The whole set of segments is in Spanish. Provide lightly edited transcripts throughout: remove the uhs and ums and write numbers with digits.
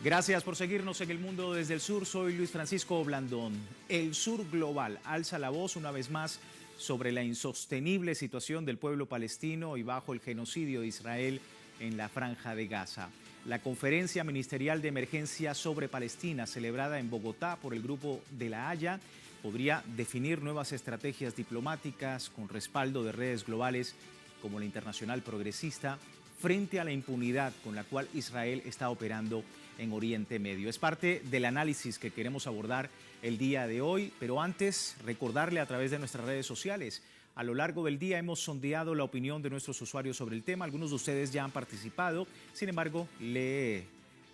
Gracias por seguirnos en El Mundo desde el Sur. Soy Luis Francisco Blandón. El Sur Global alza la voz una vez más sobre la insostenible situación del pueblo palestino y bajo el genocidio de Israel en la Franja de Gaza. La Conferencia Ministerial de Emergencia sobre Palestina, celebrada en Bogotá por el Grupo de La Haya, podría definir nuevas estrategias diplomáticas con respaldo de redes globales como la Internacional Progresista frente a la impunidad con la cual Israel está operando en Oriente Medio. Es parte del análisis que queremos abordar el día de hoy, pero antes recordarle a través de nuestras redes sociales. A lo largo del día hemos sondeado la opinión de nuestros usuarios sobre el tema. Algunos de ustedes ya han participado, sin embargo, le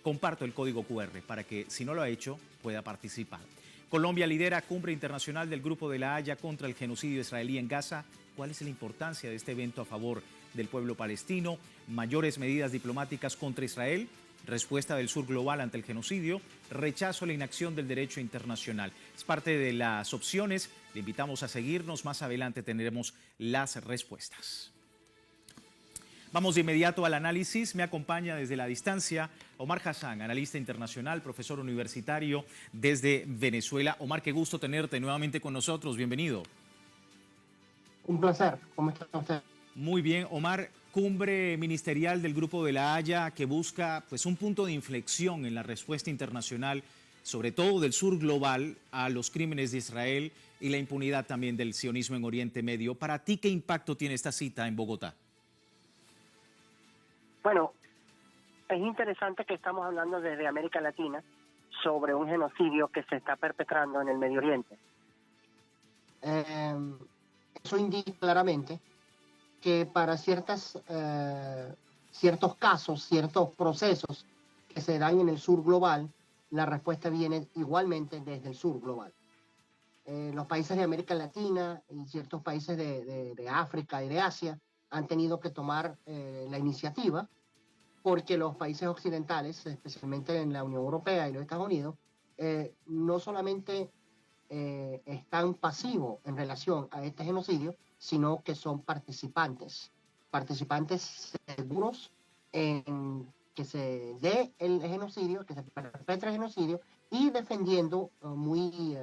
comparto el código QR para que, si no lo ha hecho, pueda participar. Colombia lidera cumbre internacional del Grupo de La Haya contra el genocidio israelí en Gaza. ¿Cuál es la importancia de este evento a favor del pueblo palestino? Mayores medidas diplomáticas contra Israel. Respuesta del Sur Global ante el genocidio. Rechazo a la inacción del derecho internacional. Es parte de las opciones. Le invitamos a seguirnos. Más adelante tendremos las respuestas. Vamos de inmediato al análisis. Me acompaña desde la distancia Omar Hassan, analista internacional, profesor universitario desde Venezuela. Omar, qué gusto tenerte nuevamente con nosotros. Bienvenido. Un placer. ¿Cómo está usted? Muy bien, Omar. Cumbre ministerial del Grupo de La Haya que busca pues, un punto de inflexión en la respuesta internacional, sobre todo del Sur Global, a los crímenes de Israel y la impunidad también del sionismo en Oriente Medio. Para ti, ¿qué impacto tiene esta cita en Bogotá? Bueno, es interesante que estamos hablando desde América Latina sobre un genocidio que se está perpetrando en el Medio Oriente. Eso indica claramente que para ciertos casos, ciertos procesos que se dan en el Sur Global, la respuesta viene igualmente desde el Sur Global. Los países de América Latina y ciertos países de África y de Asia han tenido que tomar la iniciativa porque los países occidentales, especialmente en la Unión Europea y los Estados Unidos, no solamente están pasivos en relación a este genocidio, sino que son participantes seguros en que se dé el genocidio, que se perpetre el genocidio y defendiendo muy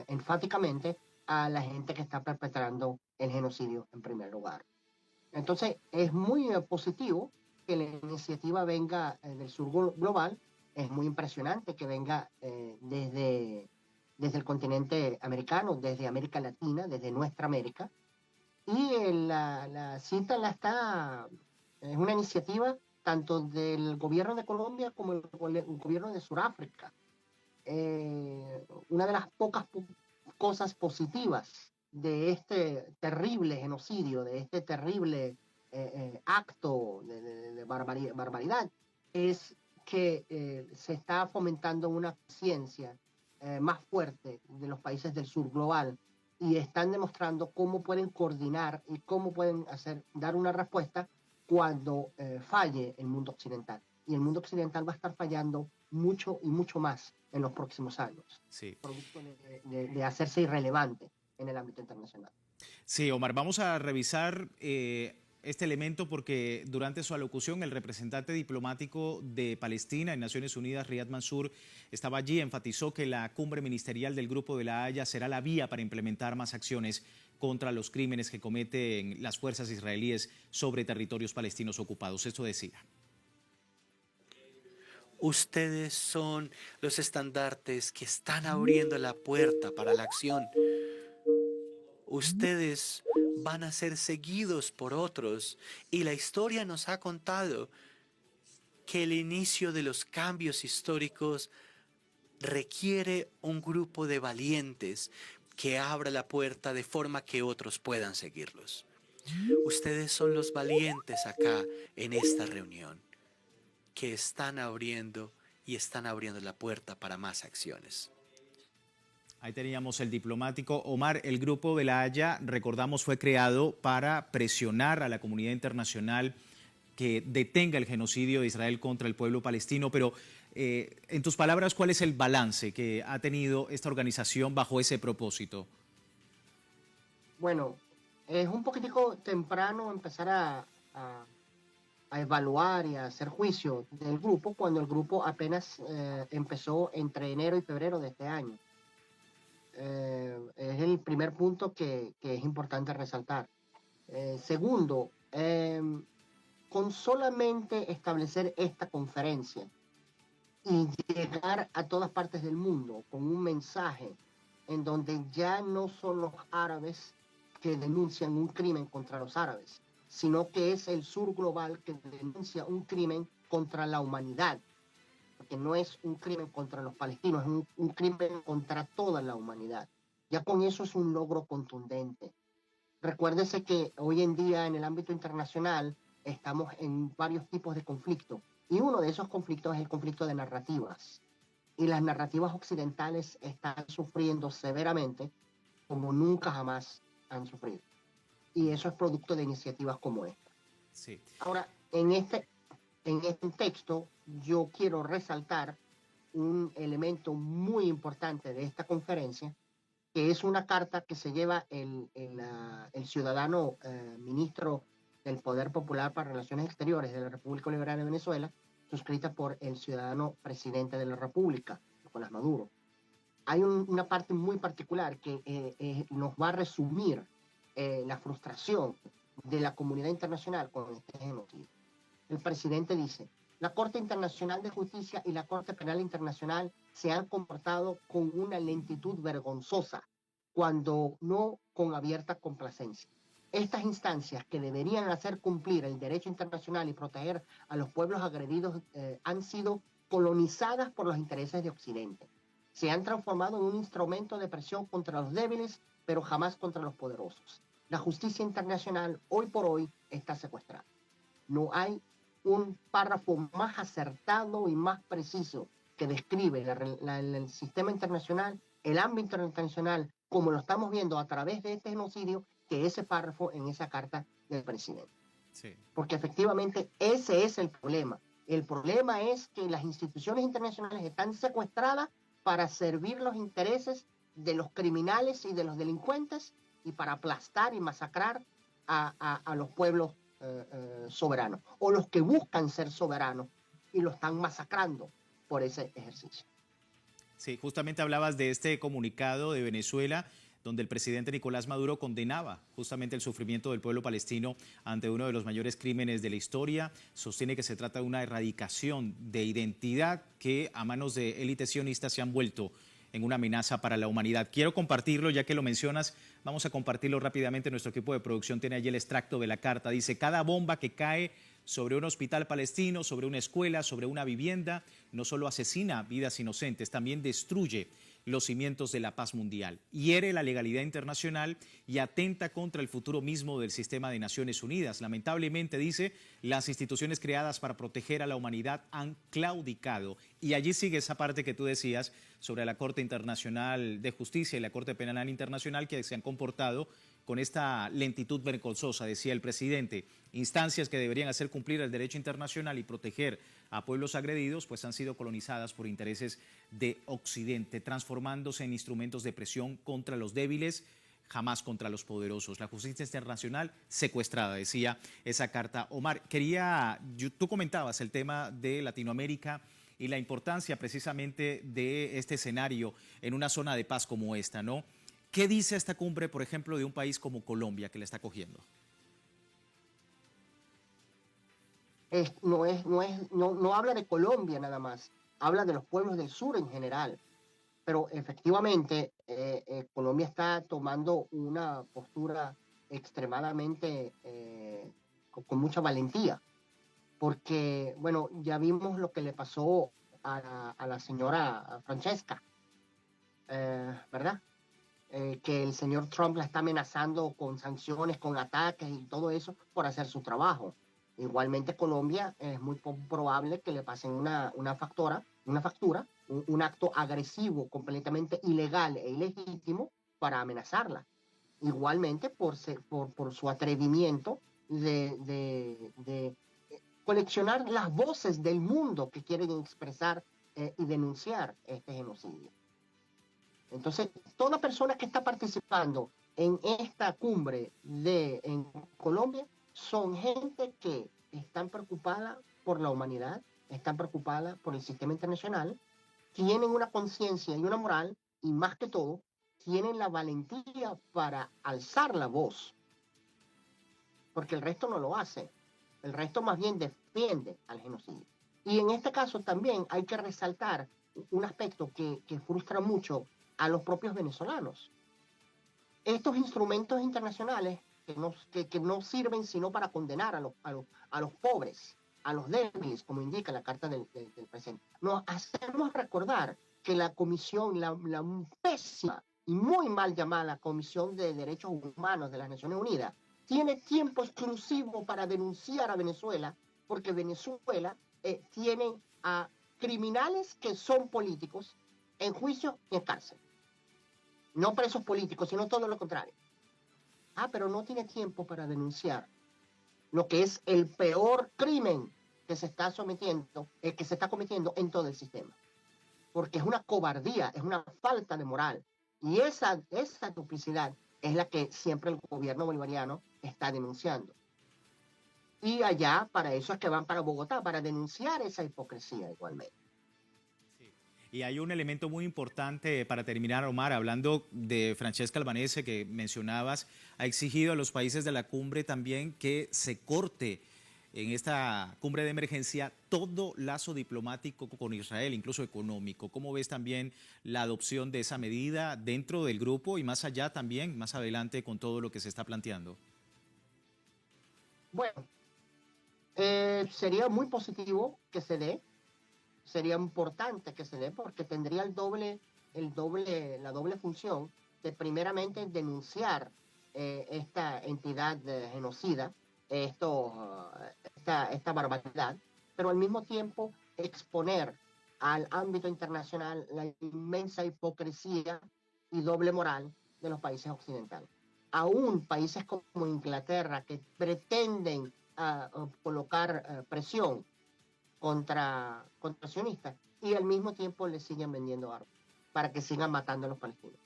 enfáticamente a la gente que está perpetrando el genocidio en primer lugar. Entonces, es muy positivo que la iniciativa venga del Sur Global. Es muy impresionante que venga desde el continente americano, desde América Latina, desde nuestra América. Y la cita es una iniciativa tanto del gobierno de Colombia como el gobierno de Sudáfrica. Una de las pocas cosas positivas de este terrible genocidio, de este terrible acto de barbaridad, es que se está fomentando una conciencia más fuerte de los países del Sur Global y están demostrando cómo pueden coordinar y cómo pueden dar una respuesta cuando falle el mundo occidental. Y el mundo occidental va a estar fallando mucho y mucho más en los próximos años, sí, producto de hacerse irrelevante en el ámbito internacional. Sí, Omar, vamos a revisar este elemento porque durante su alocución el representante diplomático de Palestina en Naciones Unidas, Riyad Mansour, estaba allí, enfatizó que la cumbre ministerial del Grupo de La Haya será la vía para implementar más acciones contra los crímenes que cometen las fuerzas israelíes sobre territorios palestinos ocupados. Esto decía. Ustedes son los estandartes que están abriendo la puerta para la acción. Ustedes van a ser seguidos por otros y la historia nos ha contado que el inicio de los cambios históricos requiere un grupo de valientes que abra la puerta de forma que otros puedan seguirlos. Ustedes son los valientes acá en esta reunión que están abriendo la puerta para más acciones. Ahí teníamos el diplomático. Omar, el Grupo de La Haya, recordamos, fue creado para presionar a la comunidad internacional que detenga el genocidio de Israel contra el pueblo palestino, pero en tus palabras, ¿cuál es el balance que ha tenido esta organización bajo ese propósito? Bueno, es un poquitico temprano empezar a evaluar y a hacer juicio del grupo cuando el grupo apenas empezó entre enero y febrero de este año. Es el primer punto que es importante resaltar. Segundo, con solamente establecer esta conferencia y llegar a todas partes del mundo con un mensaje en donde ya no son los árabes que denuncian un crimen contra los árabes, sino que es el sur global que denuncia un crimen contra la humanidad, porque no es un crimen contra los palestinos, es un crimen contra toda la humanidad. Ya con eso es un logro contundente. Recuérdese que hoy en día en el ámbito internacional estamos en varios tipos de conflictos y uno de esos conflictos es el conflicto de narrativas. Y las narrativas occidentales están sufriendo severamente como nunca jamás han sufrido. Y eso es producto de iniciativas como esta. Sí. Ahora, en este contexto, yo quiero resaltar un elemento muy importante de esta conferencia, que es una carta que se lleva el ciudadano ministro del Poder Popular para Relaciones Exteriores de la República Bolivariana de Venezuela, suscrita por el ciudadano presidente de la República, Nicolás Maduro. Hay una parte muy particular que nos va a resumir la frustración de la comunidad internacional con este genocidio. El presidente dice: la Corte Internacional de Justicia y la Corte Penal Internacional se han comportado con una lentitud vergonzosa, cuando no con abierta complacencia. Estas instancias, que deberían hacer cumplir el derecho internacional y proteger a los pueblos agredidos, han sido colonizadas por los intereses de Occidente. Se han transformado en un instrumento de presión contra los débiles, pero jamás contra los poderosos. La justicia internacional hoy por hoy está secuestrada. No hay un párrafo más acertado y más preciso que describe el sistema internacional, el ámbito internacional, como lo estamos viendo a través de este genocidio, que ese párrafo en esa carta del presidente. Sí. Porque efectivamente ese es el problema. El problema es que las instituciones internacionales están secuestradas para servir los intereses de los criminales y de los delincuentes y para aplastar y masacrar a los pueblos soberanos, o los que buscan ser soberanos y lo están masacrando por ese ejercicio. Sí, justamente hablabas de este comunicado de Venezuela, donde el presidente Nicolás Maduro condenaba justamente el sufrimiento del pueblo palestino ante uno de los mayores crímenes de la historia. Sostiene que se trata de una erradicación de identidad que a manos de élites sionistas se han vuelto en una amenaza para la humanidad. Quiero compartirlo, ya que lo mencionas, vamos a compartirlo rápidamente. Nuestro equipo de producción tiene allí el extracto de la carta. Dice: cada bomba que cae sobre un hospital palestino, sobre una escuela, sobre una vivienda, no solo asesina vidas inocentes, también destruye los cimientos de la paz mundial, hiere la legalidad internacional y atenta contra el futuro mismo del sistema de Naciones Unidas. Lamentablemente, dice, las instituciones creadas para proteger a la humanidad han claudicado. Y allí sigue esa parte que tú decías sobre la Corte Internacional de Justicia y la Corte Penal Internacional, que se han comportado con esta lentitud vergonzosa, decía el presidente. Instancias que deberían hacer cumplir el derecho internacional y proteger a pueblos agredidos, pues han sido colonizadas por intereses de Occidente, transformándose en instrumentos de presión contra los débiles, jamás contra los poderosos. La justicia internacional secuestrada, decía esa carta. Omar, tú comentabas el tema de Latinoamérica y la importancia precisamente de este escenario en una zona de paz como esta, ¿no? ¿Qué dice esta cumbre, por ejemplo, de un país como Colombia, que la está acogiendo? No habla de Colombia nada más, habla de los pueblos del sur en general. Pero efectivamente, Colombia está tomando una postura extremadamente con mucha valentía, porque, bueno, ya vimos lo que le pasó a la señora Francesca, ¿verdad? Que el señor Trump la está amenazando con sanciones, con ataques y todo eso por hacer su trabajo. Igualmente Colombia es muy probable que le pasen una factura, un acto agresivo completamente ilegal e ilegítimo para amenazarla. Igualmente por su atrevimiento de coleccionar las voces del mundo que quieren expresar y denunciar este genocidio. Entonces, toda persona que está participando en esta cumbre en Colombia son gente que están preocupadas por la humanidad, están preocupadas por el sistema internacional, tienen una conciencia y una moral, y más que todo, tienen la valentía para alzar la voz, porque el resto no lo hace. El resto más bien defiende al genocidio. Y en este caso también hay que resaltar un aspecto que frustra mucho a los propios venezolanos. Estos instrumentos internacionales que no sirven sino para condenar a los pobres, a los débiles, como indica la Carta del Presidente. Nos hacemos recordar que la comisión, la pésima y muy mal llamada Comisión de Derechos Humanos de las Naciones Unidas, tiene tiempo exclusivo para denunciar a Venezuela, porque Venezuela tiene a criminales que son políticos en juicio y en cárcel. No presos políticos, sino todo lo contrario. Pero no tiene tiempo para denunciar lo que es el peor crimen que se está que se está cometiendo en todo el sistema. Porque es una cobardía, es una falta de moral. Y esa duplicidad es la que siempre el gobierno bolivariano está denunciando. Y allá, para eso es que van para Bogotá, para denunciar esa hipocresía igualmente. Y hay un elemento muy importante para terminar, Omar, hablando de Francesca Albanese que mencionabas, ha exigido a los países de la cumbre también que se corte en esta cumbre de emergencia todo lazo diplomático con Israel, incluso económico. ¿Cómo ves también la adopción de esa medida dentro del grupo y más allá también, más adelante con todo lo que se está planteando? Bueno, sería muy positivo que se dé. Sería importante que se dé porque tendría la doble función de primeramente denunciar esta entidad genocida, esta barbaridad, pero al mismo tiempo exponer al ámbito internacional la inmensa hipocresía y doble moral de los países occidentales. Aún países como Inglaterra que pretenden colocar presión contra sionistas y al mismo tiempo le siguen vendiendo armas para que sigan matando a los palestinos.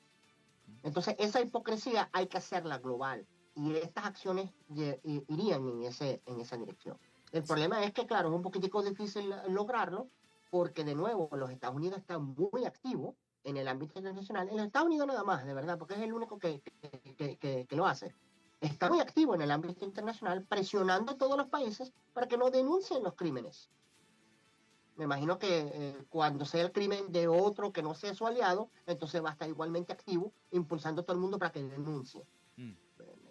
Entonces esa hipocresía hay que hacerla global y estas acciones irían en esa dirección. El problema es que, claro, es un poquitico difícil lograrlo porque, de nuevo, los Estados Unidos están muy activos en el ámbito internacional. En los Estados Unidos nada más, de verdad, porque es el único que lo hace. Está muy activo en el ámbito internacional, presionando a todos los países para que no denuncien los crímenes. Me imagino que cuando sea el crimen de otro que no sea su aliado, entonces va a estar igualmente activo, impulsando a todo el mundo para que denuncie.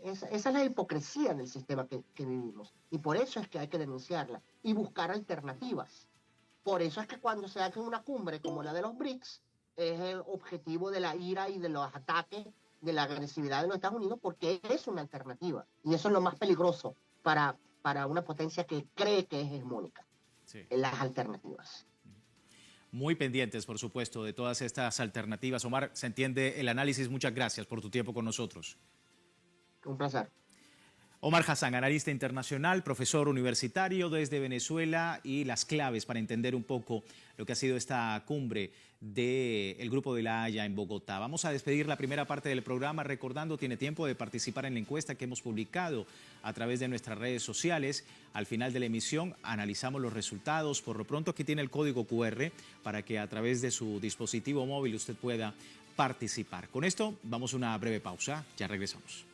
Esa es la hipocresía del sistema que vivimos. Y por eso es que hay que denunciarla y buscar alternativas. Por eso es que cuando se hace una cumbre como la de los BRICS, es el objetivo de la ira y de los ataques, de la agresividad de los Estados Unidos, porque es una alternativa. Y eso es lo más peligroso para una potencia que cree que es hegemónica. Sí. Las alternativas. Muy pendientes, por supuesto, de todas estas alternativas. Omar, se entiende el análisis. Muchas gracias por tu tiempo con nosotros. Un placer. Omar Hassan, analista internacional, profesor universitario desde Venezuela, y las claves para entender un poco lo que ha sido esta cumbre del Grupo de la Haya en Bogotá. Vamos a despedir la primera parte del programa recordando, tiene tiempo de participar en la encuesta que hemos publicado a través de nuestras redes sociales. Al final de la emisión analizamos los resultados. Por lo pronto aquí tiene el código QR para que a través de su dispositivo móvil usted pueda participar. Con esto vamos a una breve pausa, ya regresamos.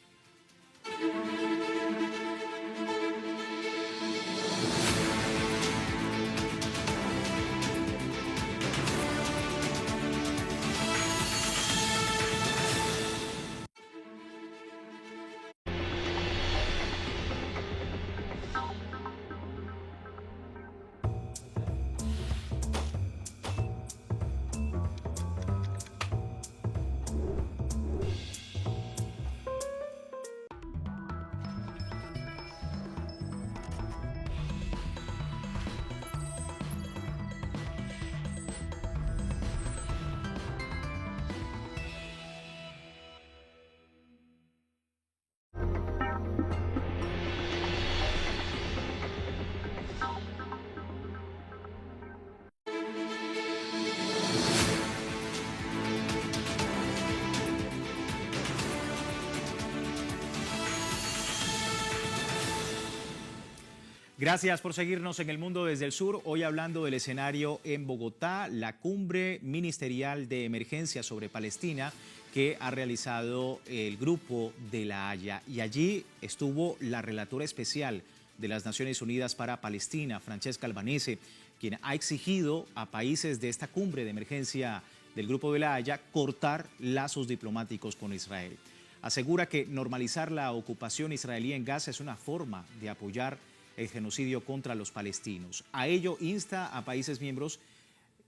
Gracias por seguirnos en El Mundo desde el Sur. Hoy hablando del escenario en Bogotá, la cumbre ministerial de emergencia sobre Palestina que ha realizado el Grupo de la Haya. Y allí estuvo la relatora especial de las Naciones Unidas para Palestina, Francesca Albanese, quien ha exigido a países de esta cumbre de emergencia del Grupo de la Haya cortar lazos diplomáticos con Israel. Asegura que normalizar la ocupación israelí en Gaza es una forma de apoyar el genocidio contra los palestinos. A ello insta a países miembros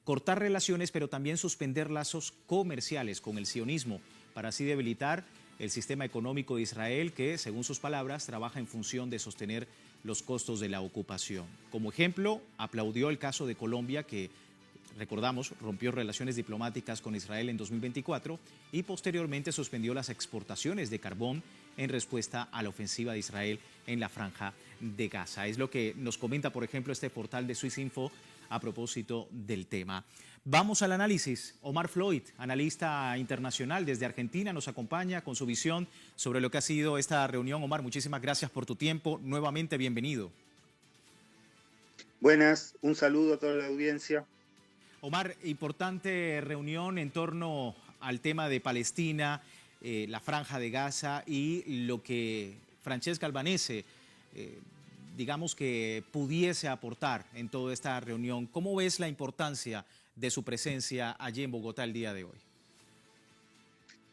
cortar relaciones, pero también suspender lazos comerciales con el sionismo para así debilitar el sistema económico de Israel que, según sus palabras, trabaja en función de sostener los costos de la ocupación. Como ejemplo, aplaudió el caso de Colombia que, recordamos, rompió relaciones diplomáticas con Israel en 2024 y posteriormente suspendió las exportaciones de carbón en respuesta a la ofensiva de Israel en la Franja de Gaza. Es lo que nos comenta, por ejemplo, este portal de Swissinfo a propósito del tema. Vamos al análisis. Omar Floyd, analista internacional desde Argentina, nos acompaña con su visión sobre lo que ha sido esta reunión. Omar, muchísimas gracias por tu tiempo. Nuevamente, bienvenido. Buenas, un saludo a toda la audiencia. Omar, importante reunión en torno al tema de Palestina, la Franja de Gaza y lo que Francesca Albanese, digamos que pudiese aportar en toda esta reunión. ¿Cómo ves la importancia de su presencia allí en Bogotá el día de hoy?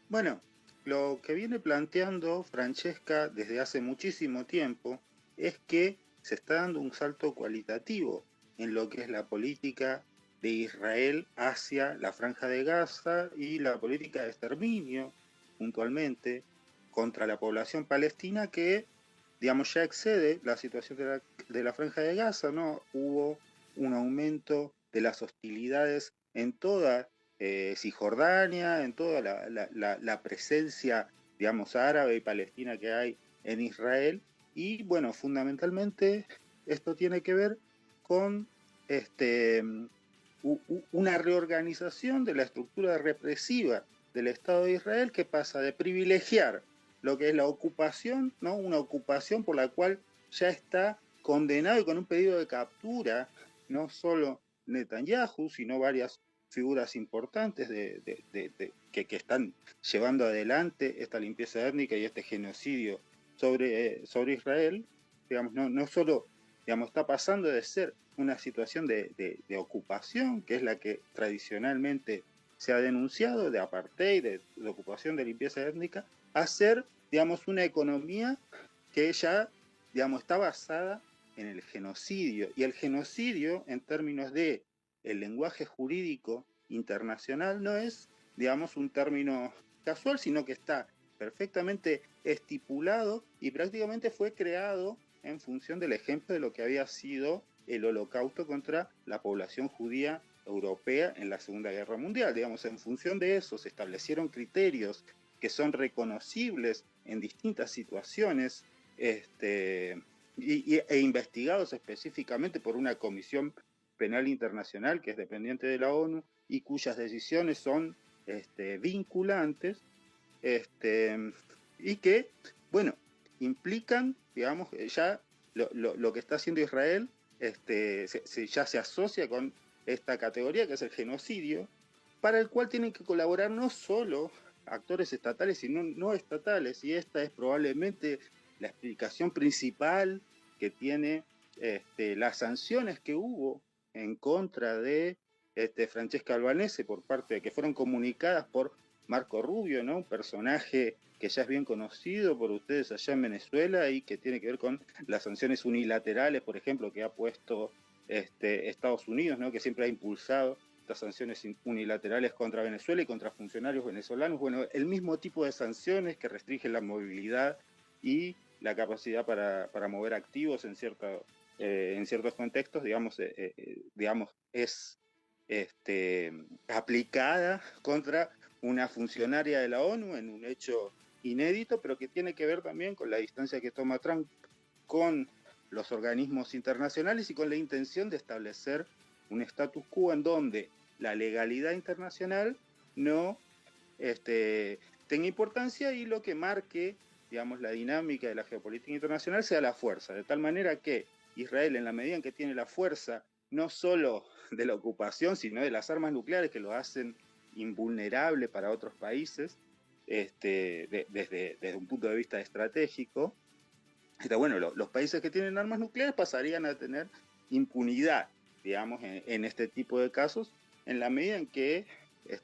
Bueno, lo que viene planteando Francesca desde hace muchísimo tiempo es que se está dando un salto cualitativo en lo que es la política de Israel hacia la Franja de Gaza y la política de exterminio, puntualmente, contra la población palestina que, digamos, ya excede la situación de la Franja de Gaza, ¿no? Hubo un aumento de las hostilidades en toda Cisjordania, en toda la presencia, digamos, árabe y palestina que hay en Israel. Y, bueno, fundamentalmente esto tiene que ver con una reorganización de la estructura represiva del Estado de Israel que pasa de privilegiar lo que es la ocupación, ¿no? Una ocupación por la cual ya está condenado y con un pedido de captura, no solo Netanyahu, sino varias figuras importantes que están llevando adelante esta limpieza étnica y este genocidio sobre Israel. Digamos, no solo, digamos, está pasando de ser una situación de ocupación, que es la que tradicionalmente se ha denunciado, de apartheid, de ocupación, de limpieza étnica, a ser, digamos, una economía que ya, digamos, está basada en el genocidio. Y el genocidio, en términos de el lenguaje jurídico internacional, no es, digamos, un término casual, sino que está perfectamente estipulado y prácticamente fue creado en función del ejemplo de lo que había sido el holocausto contra la población judía europea en la Segunda Guerra Mundial. Digamos, en función de eso se establecieron criterios que son reconocibles en distintas situaciones e investigados específicamente por una comisión penal internacional que es dependiente de la ONU y cuyas decisiones son vinculantes y que, bueno, implican, digamos, ya lo que está haciendo Israel ya se asocia con esta categoría que es el genocidio, para el cual tienen que colaborar no solo actores estatales, sino no estatales, y esta es probablemente la explicación principal que tiene las sanciones que hubo en contra de Francesca Albanese por parte de que fueron comunicadas por Marco Rubio, ¿no? Un personaje que ya es bien conocido por ustedes allá en Venezuela y que tiene que ver con las sanciones unilaterales, por ejemplo, que ha puesto Estados Unidos, ¿no? Que siempre ha impulsado estas sanciones unilaterales contra Venezuela y contra funcionarios venezolanos. Bueno, el mismo tipo de sanciones que restringen la movilidad y la capacidad para mover activos en ciertos contextos, digamos, es aplicada contra una funcionaria de la ONU en un hecho inédito, pero que tiene que ver también con la distancia que toma Trump con los organismos internacionales y con la intención de establecer un status quo en donde la legalidad internacional no tenga importancia y lo que marque, digamos, la dinámica de la geopolítica internacional sea la fuerza, de tal manera que Israel, en la medida en que tiene la fuerza, no solo de la ocupación, sino de las armas nucleares que lo hacen invulnerable para otros países, desde un punto de vista estratégico, bueno, los países que tienen armas nucleares pasarían a tener impunidad, digamos, en este tipo de casos, en la medida en que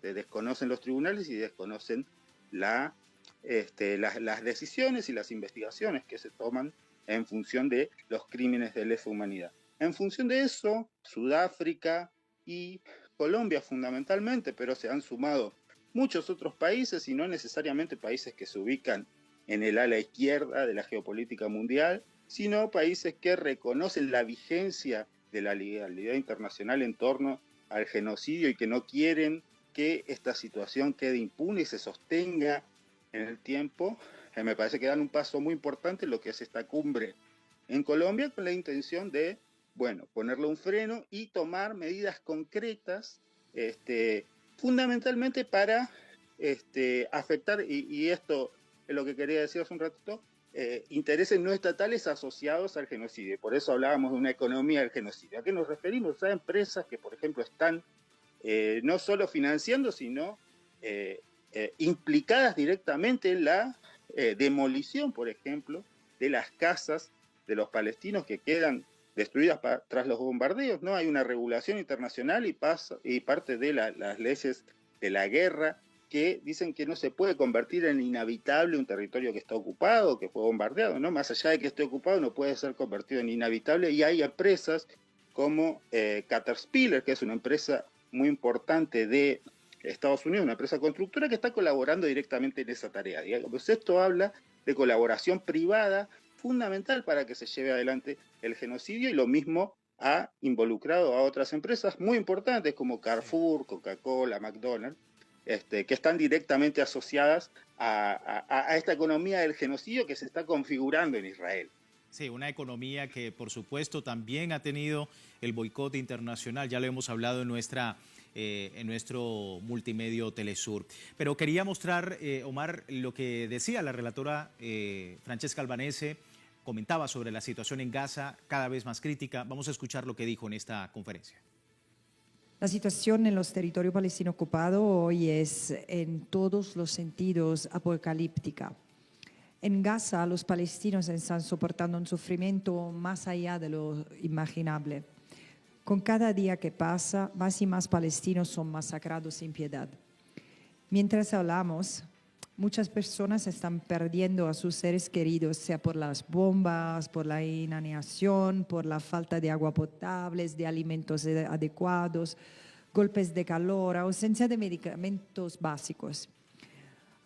desconocen los tribunales y desconocen las decisiones y las investigaciones que se toman en función de los crímenes de lesa humanidad. En función de eso, Sudáfrica y Colombia fundamentalmente, pero se han sumado muchos otros países y no necesariamente países que se ubican en el ala izquierda de la geopolítica mundial, sino países que reconocen la vigencia de la legalidad internacional en torno al genocidio y que no quieren que esta situación quede impune y se sostenga en el tiempo. Me parece que dan un paso muy importante en lo que es esta cumbre en Colombia, con la intención de, bueno, ponerle un freno y tomar medidas concretas, fundamentalmente para afectar, y esto es lo que quería decir hace un ratito, intereses no estatales asociados al genocidio. Por eso hablábamos de una economía del genocidio. ¿A qué nos referimos? A empresas que, por ejemplo, están no solo financiando, sino implicadas directamente en la demolición, por ejemplo, de las casas de los palestinos que quedan destruidas tras los bombardeos, ¿no? Hay una regulación internacional y parte de las leyes de la guerra que dicen que no se puede convertir en inhabitable un territorio que está ocupado, que fue bombardeado, ¿no? Más allá de que esté ocupado, no puede ser convertido en inhabitable, y hay empresas como Caterpillar, que es una empresa muy importante de Estados Unidos, una empresa constructora que está colaborando directamente en esa tarea. Digamos, esto habla de colaboración privada fundamental para que se lleve adelante el genocidio, y lo mismo ha involucrado a otras empresas muy importantes como Carrefour, Coca-Cola, McDonald's, que están directamente asociadas a esta economía del genocidio que se está configurando en Israel. Sí, una economía que por supuesto también ha tenido el boicot internacional, ya lo hemos hablado en nuestro multimedio Telesur. Pero quería mostrar, Omar, lo que decía la relatora Francesca Albanese, comentaba sobre la situación en Gaza, cada vez más crítica. Vamos a escuchar lo que dijo en esta conferencia. La situación en los territorios palestinos ocupados hoy es en todos los sentidos apocalíptica. En Gaza los palestinos están soportando un sufrimiento más allá de lo imaginable. Con cada día que pasa, más y más palestinos son masacrados sin piedad. Mientras hablamos, muchas personas están perdiendo a sus seres queridos, sea por las bombas, por la inanición, por la falta de agua potable, de alimentos adecuados, golpes de calor, ausencia de medicamentos básicos.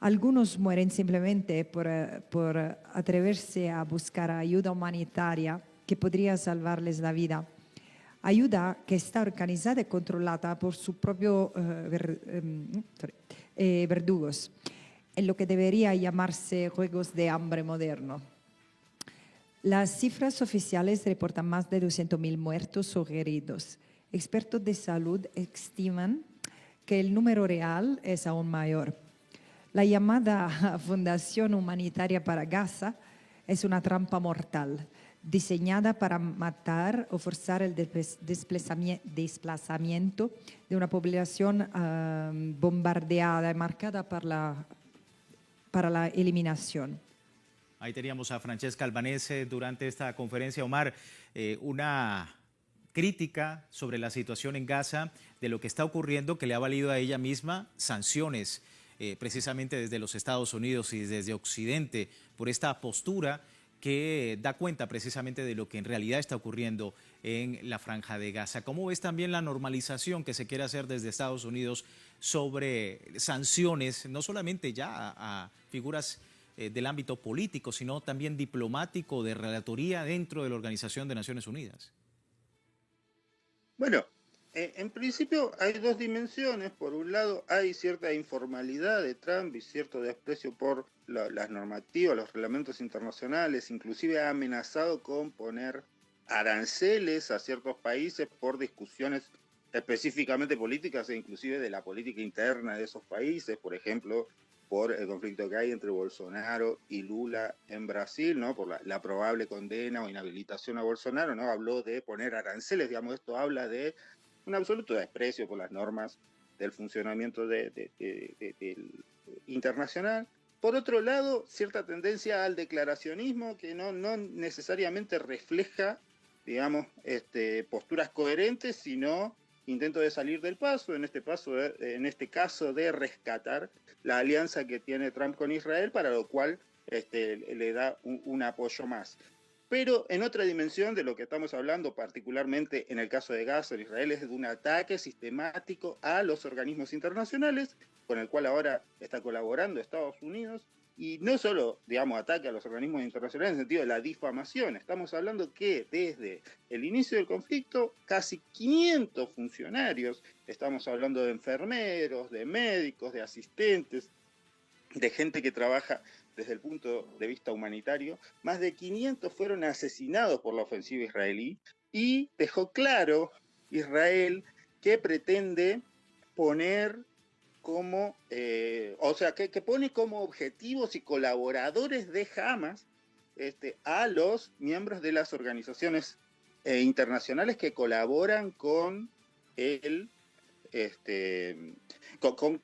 Algunos mueren simplemente por atreverse a buscar ayuda humanitaria que podría salvarles la vida. Ayuda que está organizada y controlada por sus propios verdugos, en lo que debería llamarse juegos de hambre moderno. Las cifras oficiales reportan más de 200.000 muertos o heridos. Expertos de salud estiman que el número real es aún mayor. La llamada Fundación Humanitaria para Gaza es una trampa mortal, diseñada para matar o forzar el desplazamiento de una población bombardeada y marcada para la eliminación. Ahí teníamos a Francesca Albanese durante esta conferencia, Omar, una crítica sobre la situación en Gaza, de lo que está ocurriendo, que le ha valido a ella misma sanciones, precisamente desde los Estados Unidos y desde Occidente, por esta postura que da cuenta precisamente de lo que en realidad está ocurriendo en la Franja de Gaza. ¿Cómo ves también la normalización que se quiere hacer desde Estados Unidos sobre sanciones, no solamente ya a figuras del ámbito político, sino también diplomático, de relatoría dentro de la Organización de Naciones Unidas? Bueno, en principio hay dos dimensiones. Por un lado, hay cierta informalidad de Trump y cierto desprecio por las normativas, los reglamentos internacionales. Inclusive ha amenazado con poner aranceles a ciertos países por discusiones específicamente políticas e inclusive de la política interna de esos países. Por ejemplo, por el conflicto que hay entre Bolsonaro y Lula en Brasil, ¿no? Por la probable condena o inhabilitación a Bolsonaro, ¿no? Habló de poner aranceles, digamos, esto habla de un absoluto desprecio por las normas del funcionamiento del internacional. Por otro lado, cierta tendencia al declaracionismo que no necesariamente refleja, digamos, posturas coherentes, sino intento de salir del paso, en este caso de rescatar la alianza que tiene Trump con Israel, para lo cual le da un apoyo más. Pero en otra dimensión de lo que estamos hablando, particularmente en el caso de Gaza, en Israel, es de un ataque sistemático a los organismos internacionales, con el cual ahora está colaborando Estados Unidos, y no solo, digamos, ataque a los organismos internacionales en el sentido de la difamación, estamos hablando que desde el inicio del conflicto, casi 500 funcionarios, estamos hablando de enfermeros, de médicos, de asistentes, de gente que trabaja desde el punto de vista humanitario, más de 500 fueron asesinados por la ofensiva israelí, y dejó claro Israel que pretende poner como, que pone como objetivos y colaboradores de Hamas a los miembros de las organizaciones internacionales que colaboran con con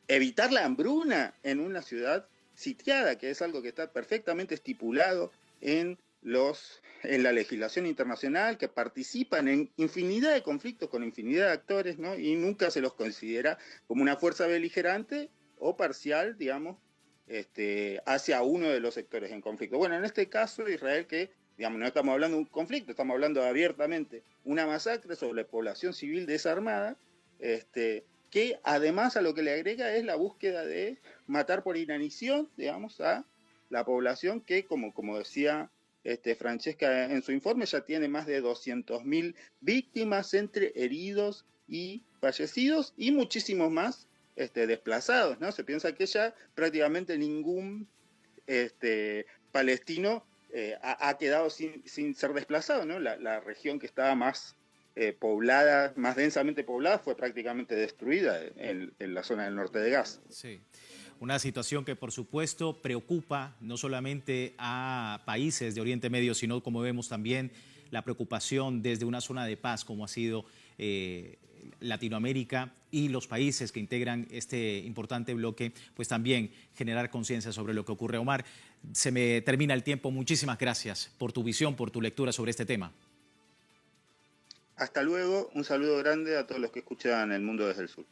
evitar la hambruna en una ciudad sitiada, que es algo que está perfectamente estipulado en la legislación internacional, que participan en infinidad de conflictos con infinidad de actores, ¿no? Y nunca se los considera como una fuerza beligerante o parcial, digamos, hacia uno de los sectores en conflicto. Bueno, en este caso, Israel, que, digamos, no estamos hablando de un conflicto, estamos hablando abiertamente una masacre sobre población civil desarmada, que además a lo que le agrega es la búsqueda de matar por inanición, digamos, a la población que, como decía Francesca en su informe, ya tiene más de 200.000 víctimas entre heridos y fallecidos, y muchísimos más desplazados, ¿no? Se piensa que ya prácticamente ningún palestino ha quedado sin ser desplazado, ¿no? La región que estaba más poblada, más densamente poblada, fue prácticamente destruida en la zona del norte de Gaza. Sí. Una situación que, por supuesto, preocupa no solamente a países de Oriente Medio, sino, como vemos, también la preocupación desde una zona de paz, como ha sido Latinoamérica y los países que integran este importante bloque, pues también generar conciencia sobre lo que ocurre. Omar, se me termina el tiempo. Muchísimas gracias por tu visión, por tu lectura sobre este tema. Hasta luego. Un saludo grande a todos los que escuchan El Mundo desde el Sur.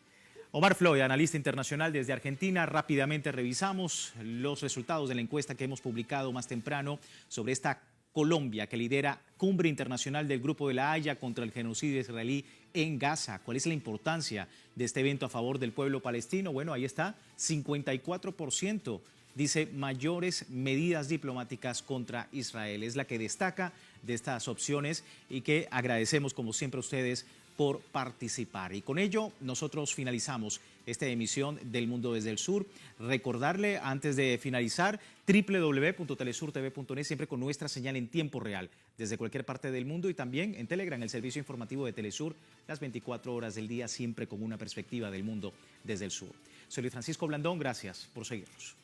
Omar Floyd, analista internacional desde Argentina. Rápidamente revisamos los resultados de la encuesta que hemos publicado más temprano sobre esta Colombia que lidera Cumbre Internacional del Grupo de la Haya contra el genocidio israelí en Gaza. ¿Cuál es la importancia de este evento a favor del pueblo palestino? Bueno, ahí está, 54% dice mayores medidas diplomáticas contra Israel. Es la que destaca de estas opciones y que agradecemos, como siempre, a ustedes por participar. Y con ello nosotros finalizamos esta emisión del Mundo desde el Sur. Recordarle, antes de finalizar, www.telesurtv.net, siempre con nuestra señal en tiempo real desde cualquier parte del mundo, y también en Telegram, el servicio informativo de Telesur, las 24 horas del día, siempre con una perspectiva del mundo desde el sur. Soy Luis Francisco Blandón, gracias por seguirnos.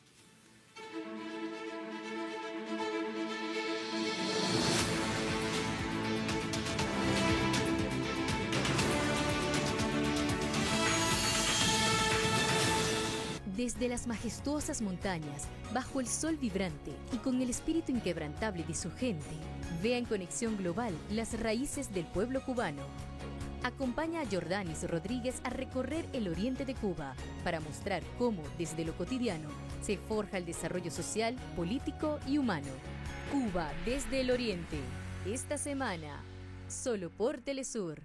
Desde las majestuosas montañas, bajo el sol vibrante y con el espíritu inquebrantable de su gente, vea en Conexión Global las raíces del pueblo cubano. Acompaña a Jordanis Rodríguez a recorrer el oriente de Cuba para mostrar cómo, desde lo cotidiano, se forja el desarrollo social, político y humano. Cuba desde el oriente. Esta semana, solo por Telesur.